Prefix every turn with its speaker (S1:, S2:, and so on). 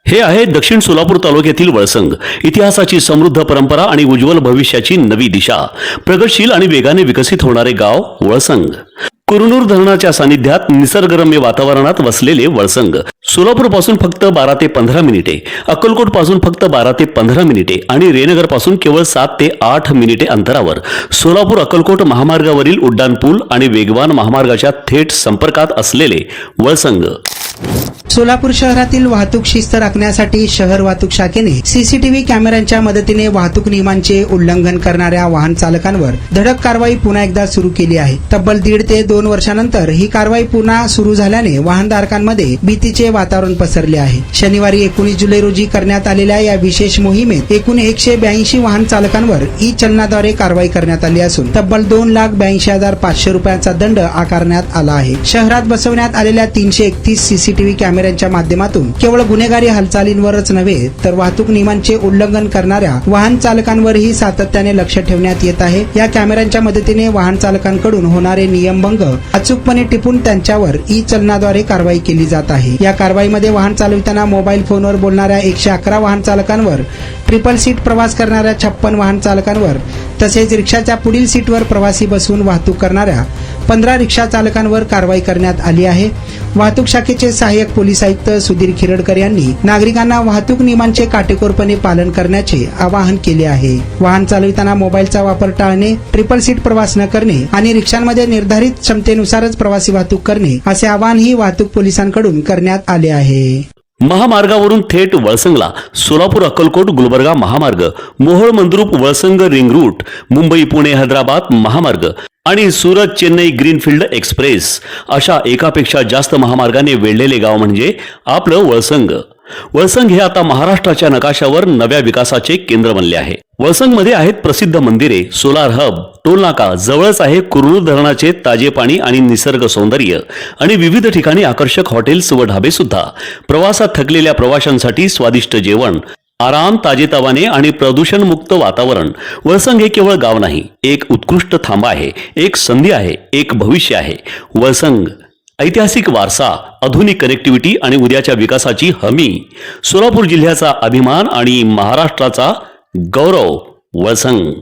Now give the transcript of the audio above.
S1: हे आहे दक्षिण सोलापूर तालुक्यातील वळसंग. इतिहासाची समृद्ध परंपरा आणि उज्ज्वल भविष्याची नवी दिशा. प्रगतशील आणि वेगाने विकसित होणारे गाव वळसंग. कुरनूर धरणाच्या सानिध्यात निसर्गरम्य वातावरणात वसलेले वळसंग सोलापूर पासून फक्त 12 ते 15 मिनिटे, अक्कलकोट पासून फक्त 12 ते 15 मिनिटे आणि रेनगर पासून केवळ 7 ते 8 मिनिटे अंतरावर सोलापूर अक्कलकोट महामार्गावरील उड्डाणपूल आणि वेगवान महामार्गाच्या थेट संपर्कात असलेले वळसंग.
S2: सोलापूर शहरातील वाहतूक शिस्त राखण्यासाठी शहर वाहतूक शाखेने सीसीटीव्ही कॅमेऱ्यांच्या मदतीने वाहतूक नियमांचे उल्लंघन करणाऱ्या वाहन चालकांवर धडक कारवाई पुन्हा एकदा सुरू केली आहे. तब्बल 1.5 ते 2 वर्षानंतर ही कारवाई पुन्हा सुरू झाल्याने वाहनधारकांमध्ये भीतीचे वातावरण पसरले आहे. शनिवारी 19 जुलै रोजी करण्यात आलेल्या या विशेष मोहिमेत एकूण 182 वाहन चालकांवर ई चलनाद्वारे कारवाई करण्यात आली असून तब्बल 2,82,500 रुपयांचा दंड आकारण्यात आला आहे. शहरात बसवण्यात आलेल्या 331 सीसीटीव्ही कॅमेऱ्यांच्या माध्यमातून केवळ गुन्हेगारी हालचालींवरच नव्हे तर वाहतूक नियमांचे उल्लंघन करणाऱ्या वाहन चालकांवरही सातत्याने लक्ष ठेवण्यात येत आहे. या कॅमेऱ्यांच्या मदतीने वाहन चालकांकडून होणारे नियमभंग अचूकपणे टिपून त्यांच्यावर ई चलनाद्वारे कारवाई केली जात आहे. या कारवाईमध्ये वाहन चालविताना मोबाईल फोनवर बोलणाऱ्या 111 वाहन चालकांवर, ट्रिपल सीट प्रवास करणाऱ्या 56 वाहन चालकांवर तसेच रिक्षाच्या पुढील सीटवर प्रवासी बसवून वाहतूक करणाऱ्या 15 रिक्षा चालकांवर कारवाई करण्यात आली आहे. वाहतूक शाखेचे सहाय्यक पोलीस आयुक्त सुधीर खिरडकर यांनी नागरिकांना वाहतूक नियमांचे काटेकोरपणे पालन करण्याचे आवाहन केले आहे. वाहन चालविताना मोबाईलचा वापर टाळणे, ट्रिपल सीट प्रवास न करणे आणि रिक्षांमध्ये निर्धारित क्षमतेनुसारच प्रवासी वाहतूक करणे असे आवाहनही वाहतूक पोलिसांकडून करण्यात आले आहे.
S1: महामार्गावरून थेट वळसंगला सोलापूर अक्कलकोट गुलबर्गा महामार्ग, मोहोळ मंद्रुप वळसंग रिंग रूट, मुंबई पुणे हैदराबाद महामार्ग आणि सुरत चेन्नई ग्रीनफील्ड एक्सप्रेस अशा एकापेक्षा जास्त महामार्गाने वेढलेले गाव म्हणजे आपलं वळसंग. वळसंग हे आता महाराष्ट्राच्या नकाशावर नव्या विकासाचे केंद्र बनले आहे. वळसंगमध्ये आहेत प्रसिद्ध मंदिरे, सोलार हब, टोलनाका, जवळच आहे कुरनूर धरणाचे ताजे पाणी आणि निसर्ग सौंदर्य आणि विविध ठिकाणी आकर्षक हॉटेल्स व ढाबे सुद्धा. प्रवासात थकलेल्या प्रवाशांसाठी स्वादिष्ट जेवण, आराम, ताजेतवाने आणि प्रदूषणमुक्त वातावरण. वळसंग हे केवळ गाव नाही, एक उत्कृष्ट थांबा आहे, एक संधी आहे, एक भविष्य आहे. वळसंग ऐतिहासिक वारसा, आधुनिक कनेक्टिव्हिटी आणि उद्याच्या विकासाची हमी. सोलापूर जिल्ह्याचा अभिमान आणि महाराष्ट्राचा गौरव. वळसंग.